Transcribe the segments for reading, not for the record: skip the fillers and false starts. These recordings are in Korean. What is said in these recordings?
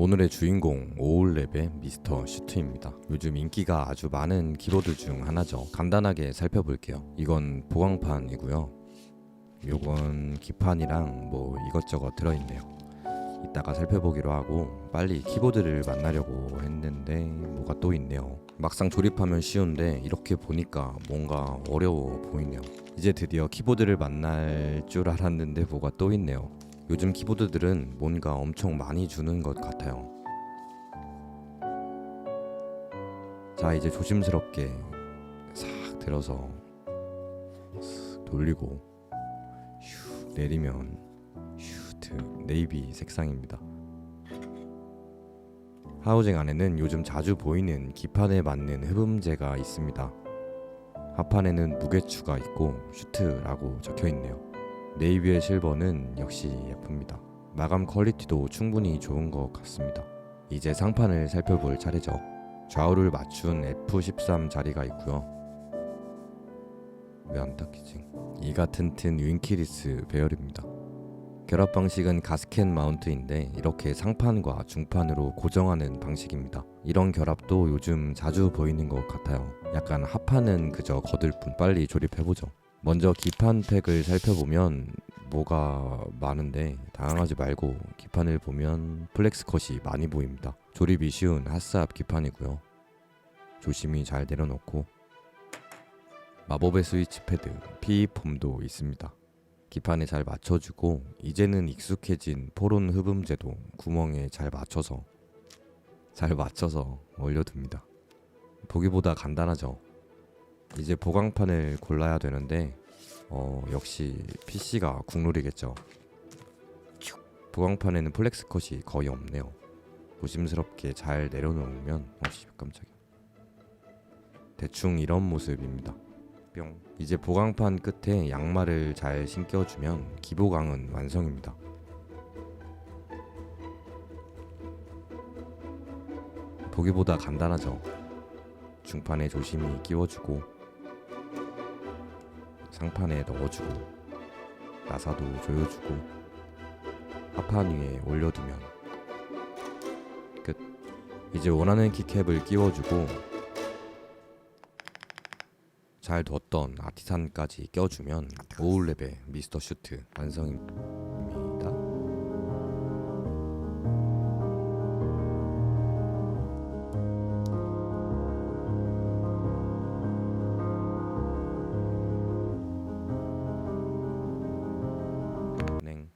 오늘의 주인공 5홀랩의 미스터 슈트입니다. 요즘 인기가 아주 많은 키보드 중 하나죠. 간단하게 살펴볼게요. 이건 보강판이고요. 요건 기판이랑 뭐 이것저것 들어있네요. 이따가 살펴보기로 하고 빨리 키보드를 만나려고 했는데 뭐가 또 있네요. 막상 조립하면 쉬운데 이렇게 보니까 뭔가 어려워 보이네요. 이제 드디어 키보드를 만날 줄 알았는데 뭐가 또 있네요. 요즘 키보드들은 뭔가 엄청 많이 주는 것 같아요. 자, 이제 조심스럽게 싹 들어서 돌리고 슉 내리면 슈트 네이비 색상입니다. 하우징 안에는 요즘 자주 보이는 기판에 맞는 흡음재가 있습니다. 하판에는 무게추가 있고 슈트라고 적혀있네요. 네이비의 실버는 역시 예쁩니다. 마감 퀄리티도 충분히 좋은 것 같습니다. 이제 상판을 살펴볼 차례죠. 좌우를 맞춘 F13 자리가 있고요. 왜 안 닦이지? 이가 튼튼 윙키리스 배열입니다. 결합 방식은 가스켓 마운트인데 이렇게 상판과 중판으로 고정하는 방식입니다. 이런 결합도 요즘 자주 보이는 것 같아요. 약간 하판은 그저 거들 뿐. 빨리 조립해보죠. 먼저 기판 팩을 살펴보면 뭐가 많은데 당황하지 말고 기판을 보면 플렉스 컷이 많이 보입니다. 조립이 쉬운 핫삽 기판이고요. 조심히 잘 내려놓고 마법의 스위치 패드 PE 폼도 있습니다. 기판에 잘 맞춰주고 이제는 익숙해진 포론 흡음재도 구멍에 잘 맞춰서 올려둡니다. 보기보다 간단하죠. 이제 보강판을 골라야 되는데 역시 PC가 국룰이겠죠. 보강판에는 플렉스 컷이 거의 없네요. 조심스럽게 잘 내려놓으면 깜짝이야. 대충 이런 모습입니다. 뿅. 이제 보강판 끝에 양말을 잘 신겨주면 기보강은 완성입니다. 보기보다 간단하죠. 중판에 조심히 끼워주고 상판에 넣어주고 나사도 조여주고 하판 위에 올려두면 끝. 이제 원하는 키캡을 끼워주고 잘 뒀던 아티산까지 껴주면 5홀랩의 미스터 슈트 완성입니다. 넹.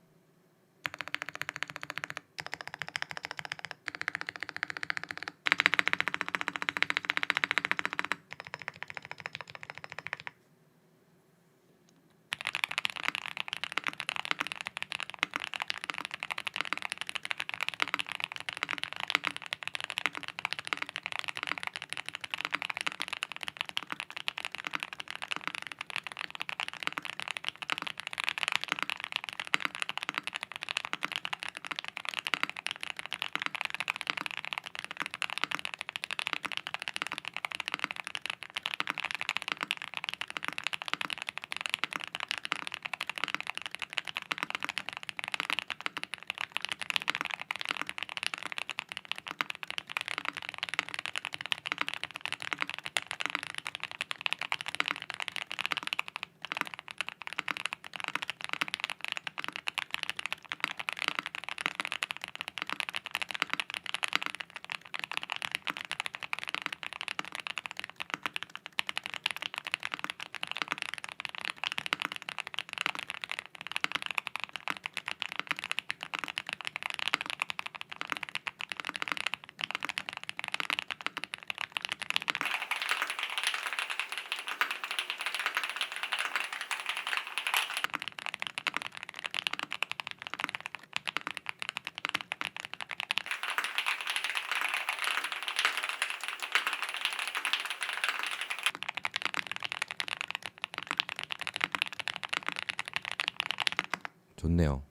좋네요.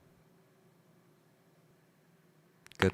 끝.